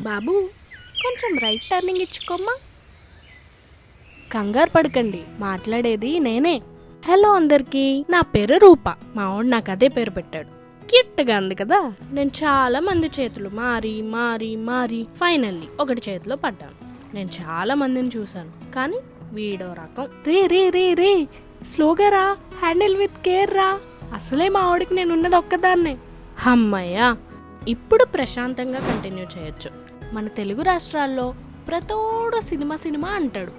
బాబు, కొంచెం right turning ఇచ్చుకోమ్మా. కంగారు పడకండి, మాట్లాడేది నేనే. హలో అందరికీ, నా పేరు రూప. మావాడు నాకు అదే పేరు పెట్టాడు, క్యూట్గా ఉంది కదా. నేను చాలా మంది చేతులు మారి మారి మారి ఫైనల్లీ ఒకటి చేతిలో పడ్డాను. నేను చాలా మందిని చూశాను, కానీ వీడో రకం. రే రే రే రే స్లోగా రా, హ్యాండిల్ విత్ కేర్ రా. అసలే మా ఆవిడకి నేను ఉన్నది ఒక్కదాన్నే. అమ్మయ్యా, ఇప్పుడు ప్రశాంతంగా కంటిన్యూ చేయొచ్చు. మన తెలుగు రాష్ట్రాల్లో ప్రతోడు సినిమా సినిమా అంటాడు,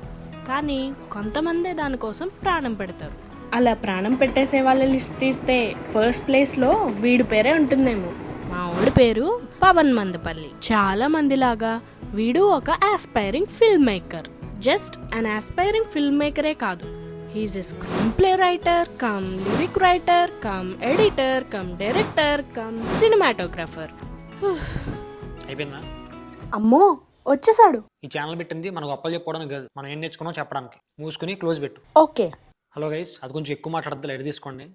కానీ కొంతమందే దానికోసం ప్రాణం పెడతారు. అలా ప్రాణం పెట్టేసే వాళ్ళ లిస్ట్ తీస్తే ఫస్ట్ ప్లేస్లో వీడి పేరే ఉంటుందేమో. మా ఊడి పేరు పవన్ మందపల్లి. చాలా మందిలాగా వీడు ఒక aspiring film maker. Just an aspiring film మేకరే కాదు, he is a screen play writer cum lyric writer cum editor cum director cum cinematographer. అయిపోయిందా? అమ్మో వచ్చేసాడు. ఈ ఛానల్ పెట్టింది మనం గొప్పలు చెప్పుకోవడానికి కాదు, మనం ఏం నేర్చుకున్నాం చెప్పడానికి. మూసుకుని క్లోజ్ పెట్టు. ఓకే. హలో గైస్, అది కొంచెం ఎక్కువ మాట్లాడద్దు, లైట్ తీసుకోండి.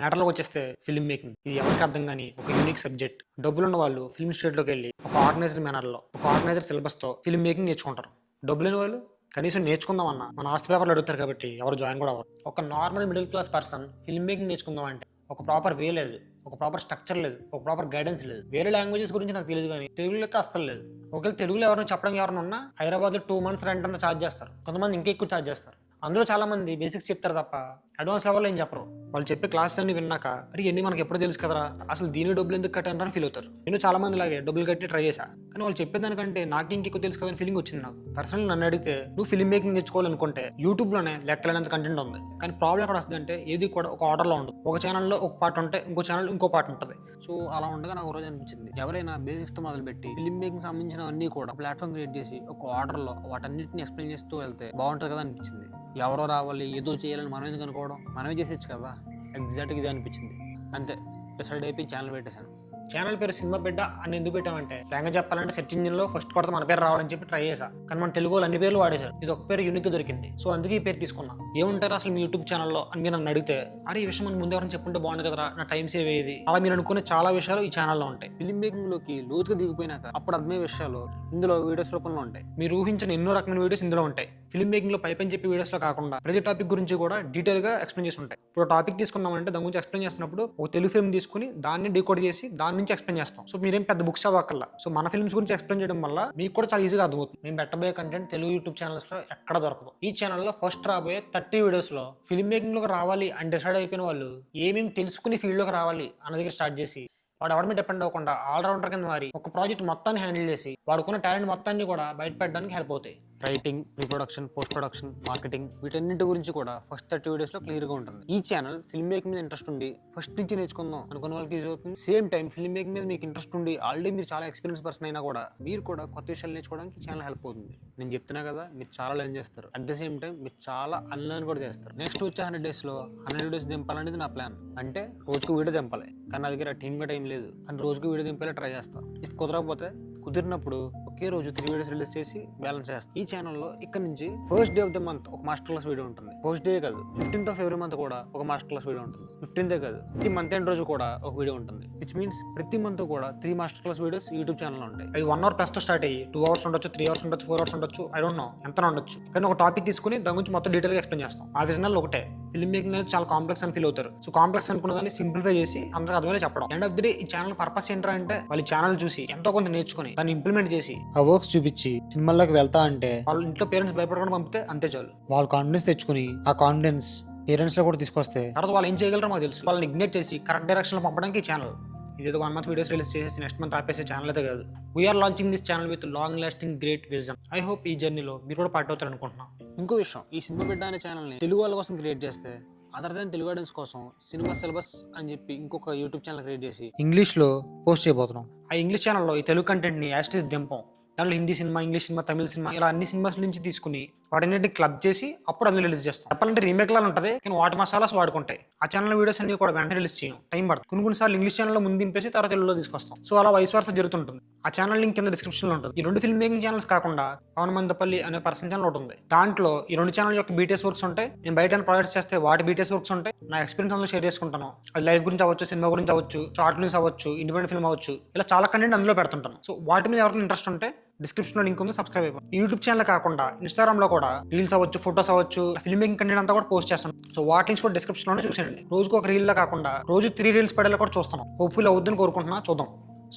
మ్యాటర్లోకి వచ్చేస్తే ఫిల్మ్ మేకింగ్ ఇది ఎవరికి అర్థం కానీ ఒక యూనిక్ సబ్జెక్ట్. డబ్బులున్న వాళ్ళు ఫిల్మ్ స్టేట్లోకి వెళ్ళి ఒక ఆర్గనైజ్డ్ మేనర్లో ఒక ఆర్గనైజర్ సిలబస్తో ఫిల్మ్ మేకింగ్ నేర్చుకుంటారు. డబ్బు లేని వాళ్ళు కనీసం నేర్చుకుందాం అన్న మన ఆస్తి పేపర్లు అడుగుతారు కాబట్టి ఎవరు జాయిన్ కూడా అవ్వరు. ఒక normal middle class person film making నేర్చుకుందాం అంటే ఒక ప్రాపర్ వే లేదు, ఒక ప్రాపర్ స్ట్రక్చర్ లేదు, ఒక ప్రాపర్ గైడెన్స్ లేదు. వేరే లాంగ్వేజెస్ గురించి నాకు తెలియదు, కానీ తెలుగులో అయితే అస్సలు లేదు. ఒకవేళ తెలుగులో ఎవరైనా చెప్పడానికి ఎవరైనా ఉన్నా హైదరాబాద్లో 2 months రెంట్ అంతా ఛార్జ్ చేస్తారు, కొంతమంది ఇంకా ఎక్కువ ఛార్జ్ చేస్తారు. అందులో చాలా మంది బేసిక్స్ చెప్తారు తప్ప అడ్వాన్స్ లెవెల్లో ఏం చెప్పరు. వాళ్ళు చెప్పే క్లాసెస్ అన్ని విన్నాక అరే ఎన్ని మనకి ఎప్పుడు తెలుసు కదరా, అసలు దీని డబ్బులు ఎందుకు కట్టారని ఫీల్ అవుతారు. నేను చాలా మంది లాగే డబ్బులు కట్టి ట్రై చేశా, కానీ వాళ్ళు చెప్పేదానికంటే నాకు ఇంకెక్కువ తెలుసు కదని ఫీలింగ్ వచ్చింది నాకు. పర్సనల్ నన్ను అడిగితే నువ్వు ఫిల్మ్ మేకింగ్ నేర్చుకోవాలనుకుంటే యూట్యూబ్లోనే లెక్కలేనంత కంటెంట్ ఉంది, కానీ ప్రాబ్లం ఎక్కడ వస్తుంది అంటే ఏది కూడా ఒక ఆర్డర్లో ఉండదు. ఒక ఛానల్లో ఒక పార్ట్ ఉంటే ఇంకో ఛానల్ ఇంకో పార్ట్ ఉంటుంది. సో అలా ఉండగా నాకు ఒక రోజు అనిపించింది, ఎవరైనా బేసిక్స్తో మొదలుపెట్టి ఫిల్మ్ మేకింగ్ సంబంధించిన అన్ని కూడా ప్లాట్ఫామ్ క్రియేట్ చేసి ఒక ఆర్డర్లో వాటన్నిటిని ఎక్స్ప్లెయిన్ చేస్తూ వెళ్తే బాగుంటుంది కదా అనిపించింది. ఎవరో రావాలి ఏదో చేయాలని మనం ఎందుకు అనుకోవడం, మనమే చేసేచ్చు కదా. ఎగ్జాక్ట్గా ఇది అనిపించింది, అంతే డిసైడ్ అయిపోయి ఛానల్ పెట్టేశాను. ఛానల్ పేరు సినిమా బిడ్డ అని ఎందుకు పెట్టామంటే ఫ్రాంక్గా చెప్పాలంటే సెర్చ్ ఇంజిన్లో ఫస్ట్ కొడితే మన పేరు రావాలని చెప్పి ట్రై చేశా, కానీ మన తెలుగు వాళ్ళు అన్ని పేర్లు వాడేశారు. ఇది ఒక పేరు యూనిక్గా దొరికింది, సో అందుకే ఈ పేరు తీసుకున్నా. ఏముంటారు అసలు మీ యూట్యూబ్ ఛానల్లో అని మీరు నన్ను అడిగితే అరే ఈ విషయం మనకు ముందు ఎవరైనా చెప్పుంటే బాగుంది కదరా, నా టైం సేవ్ అయ్యేది. అలా మీరు అనుకునే చాలా విషయాలు ఈ ఛానల్లో ఉంటాయి. ఫిల్మ్ మేకింగ్లోకి లోతుగా దిగిపోయినాక అప్పుడు అర్థమయ్యే విషయాలు ఇందులో వీడియోస్ రూపంలో ఉంటాయి. మీరు ఊహించిన ఎన్నో రకమైన వీడియోస్ ఇందులో ఉంటాయి. ఫిల్మ్ మేకింగ్లో పైపని చెప్పి వీడియోస్లో కాకుండా ప్రతి టాపిక్ గురించి కూడా డీటెయిల్గా ఎక్స్ప్లెయిన్ చేసి ఉంటాయి. ఇప్పుడు టాపిక్ తీసుకున్నామంటే దాని గురించి ఎక్స్ప్లెయిన్ చేస్తున్నప్పుడు ఒక తెలుగు ఫిల్మ్ తీసుకుని దాన్ని డీకోడ్ చేసి దాని నుంచి ఎక్స్ప్లెయిన్ చేస్తాం. సో మీరేం పెద్ద బుక్స్ అవ్వక్కర్లా. సో మన ఫిల్మ్స్ గురించి ఎక్స్ప్లెయిన్ చేయడం వల్ల మీకు కూడా చాలా ఈజీగా అర్థమవుతుంది. మేము పెట్టబోయే కంటెంట్ తెలుగు యూట్యూబ్ ఛానల్స్లో ఎక్కడ దొరకదు. ఈ ఛానల్లో ఫస్ట్ రాబోయే 30 వీడియోస్లో ఫిల్మ్ మేకింగ్లోకి రావాలి అని డిసైడ్ అయిపోయిన వాళ్ళు ఏమేమి తెలుసుకుని ఫీల్డ్లోకి రావాలి అన్న దగ్గర స్టార్ట్ చేసి వాడు ఎవరి మీద డిపెండ్ అవ్వకుండా ఆల్రౌండర్ కింద మారి ఒక ప్రాజెక్ట్ మొత్తాన్ని హ్యాండిల్ చేసి వాడుకున్న టాలెంట్ మొత్తాన్ని కూడా బయట పెట్టడానికి హెల్ప్ అవుతాయి. Writing, pre-production, post production, marketing వీటన్నింటి గురించి కూడా ఫస్ట్ 30 వీడియోస్లో క్లియర్గా ఉంటుంది. ఈ ఛానల్ ఫిల్మ్ మేకింగ్ మీద ఇంట్రెస్ట్ ఉండి ఫస్ట్ నుంచి నేర్చుకుందాం అనుకున్న వాళ్ళకి యూజ్ అవుతుంది. సేమ్ టైం ఫిల్మ్ మేకింగ్ మీద మీకు ఇంట్రెస్ట్ ఉండి ఆల్రెడీ మీరు చాలా ఎక్స్పీరియన్స్ పర్సన్ అయినా కూడా మీరు కూడా కొత్త విషయాలు నేర్చుకోవడానికి ఛానల్ హెల్ప్ అవుతుంది. నేను చెప్తున్నా కదా, మీరు చాలా లెర్న్ చేస్తారు, అట్ ద సేమ్ టైం మీరు చాలా అన్లర్న్ కూడా చేస్తారు. నెక్స్ట్ వచ్చే 100 డేస్లో 100 వీడియోస్ దింపాలనేది నా ప్లాన్. అంటే రోజుకు వీడియో దింపాలి, కానీ నా దగ్గర టీమ్గా టైం లేదు, కానీ రోజుకు వీడియో దింపేలా ట్రై చేస్తాను. ఇఫ్ కుదరకపోతే కుదిరినప్పుడు ఒకే రోజు 3 వీడియోస్ రిలీజ్ చేసి బ్యాలెన్స్ చేస్తాను. ఈ ఛానల్లో ఇక్కడ నుంచి first day of the month ఒక మాస్టర్ క్లాస్ వీడియో ఉంటుంది. ఫస్ట్ డే కాదు, 15th of every month కూడా ఒక మాస్టర్ క్లాస్ వీడియో ఉంటుంది. 15th కాదు, ప్రతి మంత్ ఎండ్ రోజు కూడా ఒక వీడియో ఉంటుంది. విచ్ మీన్స్ ప్రతి మంత్ కూడా 3 మాస్టర్ క్లాస్ వీడియోస్ యూట్యూబ్ ఛానల్లో ఉంటాయి. అవి 1 hour ప్లస్ తో స్టార్ట్ అయ్యి 2 hours ఉండొచ్చు, 3 hours ఉండొచ్చు, 4 hours ఉండొచ్చు, ఐ డోంట్ నో ఎంత ఉండొచ్చు. కానీ ఒక టాపిక్ తీసుకుని దాని గురించి మొత్తం డీటెయిల్గా ఎక్స్ప్లెయిన్ చేస్తాం. ఆ విజనల్ ఒకటే, ఫిల్మ్ మేకింగ్ అనేది చాలా కాంప్లెక్స్ అని ఫీల్ అవుతారు. సో కాంప్లెక్స్ అనుకున్న దాన్ని సింప్లిఫై చేసి అందరికి అర్థమయ్యే చెప్పడం. ఎండ్ ఆఫ్ ది డే ఈ ఛానల్ పర్పస్ ఏంటంటే వాళ్ళ ఛానల్ చూసి ఎంతో కొంత నేర్చుకుని దాన్ని ఇంప్లిమెంట్ చేసి ఆ వర్క్స్ చూపించి సినిమాల్లోకి వెళ్తా అంటే వాళ్ళ ఇంట్లో పేరెంట్స్ భయపడకుండా పంపితే అంతే చాలు. వాళ్ళు కాన్ఫిడెన్స్ తెచ్చుకుని ఆ కాన్ఫిడెన్స్ పేరెంట్స్ లో కూడా తీసుకొస్తే తర్వాత వాళ్ళు ఏం చేయగలరో మాకు తెలుసు. వాళ్ళని ఇగ్నేట్ చేసి కరెక్ట్ డైరెక్షన్ లో పంపడానికి ఈ ఛానల్. ఇదేదో 1 month వీడియోస్ రిలీజ్ చేసి నెక్స్ట్ మంత్ ఆపేసే ఛానల్ అయితే కాదు. We are launching this channel with long lasting great vision. I hope ఈ జర్నీలో మీరు కూడా పార్ట్ అవుతారు అనుకుంటున్నాను. ఇంకో విషయం, ఈ సినిమా బిడ్డ అనే ఛానల్ని తెలుగు వాళ్ళ కోసం క్రియేట్ చేస్తే అదర్ దాన్ తెలుగు ఆడియన్స్ కోసం సినిమా సిలబస్ అని చెప్పి ఇంకొక యూట్యూబ్ ఛానల్ క్రియేట్ చేసి ఇంగ్లీష్లో పోస్ట్ చేయబోతున్నాం. ఆ ఇంగ్లీష్ ఛానల్లో ఈ తెలుగు కంటెంట్ని యాస్టీస్ దింపం. దాంట్లో హిందీ సినిమా, ఇంగ్లీష్ సినిమా, తమిళ సినిమా ఇలా అన్ని సినిమాస్ నుంచి తీసుకుని వాటిని క్లబ్ చేసి అప్పుడు అందులో రిలీజ్ చేస్తాం. చెప్పాలంటే రీమేక్ లా ఉంటుంది, కానీ వాటి మసాలాస్ వాడుకుంటాయి. ఆ ఛానల్ వీడియోస్ అన్ని కూడా వెంటనే రిలీజ్ చేయం, టైం పడుతుంది. కొన్నిసార్లు ఇంగ్లీష్ ఛానల్లో ముందు దింపేసి తర్వాత తెలుగులో తీసుకొస్తాం. సో అలా వైస్ వర్స జరుగుతుంటుంది. ఆ ఛానల్ లింక్ కింద డిస్క్రిప్షన్ లో ఉంటుంది. ఈ 2 ఫిల్మ్ మేకింగ్ ఛానల్స్ కాకుండా పవన్ మందపల్లి అనే పర్సనల్ ఛానల్ ఒకటి ఉంది. దాంట్లో ఈ 2 ఛానల్ యొక్క బీటీఎస్ వర్క్స్ ఉంటాయి. నేను బయట ప్రాజెక్ట్స్ చేస్తే వాటి బీటీఎస్ వర్క్స్ ఉంటాయి. నా ఎక్స్పీరియన్స్ అందులో షేర్ చేసుకుంటాను. అది లైఫ్ గురించి అవ్వచ్చు, సినిమా గురించి అవ్వచ్చు, షార్ట్ ఫిల్మ్స్ అవ్వచ్చు, ఇండిపెండెంట్ ఫిల్మ్ అవ్వచ్చు, ఇలా చాలా కంటెంట్ అందులో పెడుతుంటాను. సో వాటి మీద ఎవరికి ఇంట్రెస్ట్ ఉంటే డిస్క్రిప్షన్ లో లింక్ ఉంది, సబ్స్క్రైబ్ అయిపోయి. యూట్యూబ్ ఛానల్ కాకుండా ఇన్స్టాగ్రామ్ లో కూడా రీల్స్ అవ్వచ్చు, ఫోటోస్ అవ్వచ్చు, ఫిల్మ్ మేకింగ్ కంటెంట్ అంతా కూడా పోస్ట్ చేస్తాను. సో వాటి లింక్స్ కూడా డిస్క్రిప్షన్ లోనే చూసేయండి. రోజుకు ఒక రీల్ లా కాకుండా రోజు 3 రీల్స్ పడేలా కూడా చూస్తాను. హోప్ఫుల్ అవుద్దని కోరుకుంటున్నా, చూద్దాం.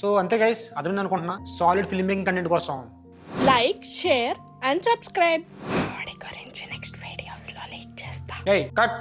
సో అంతే గైస్, అర్థమైంది అనుకుంటున్నా. సాలిడ్ ఫిల్మ్ మేకింగ్ కంటెంట్ కోసం లైక్, షేర్ అండ్ సబ్స్క్రైబ్. వాడి గురించి నెక్స్ట్ వీడియోస్ లో లీక్ చేస్తా. కట్.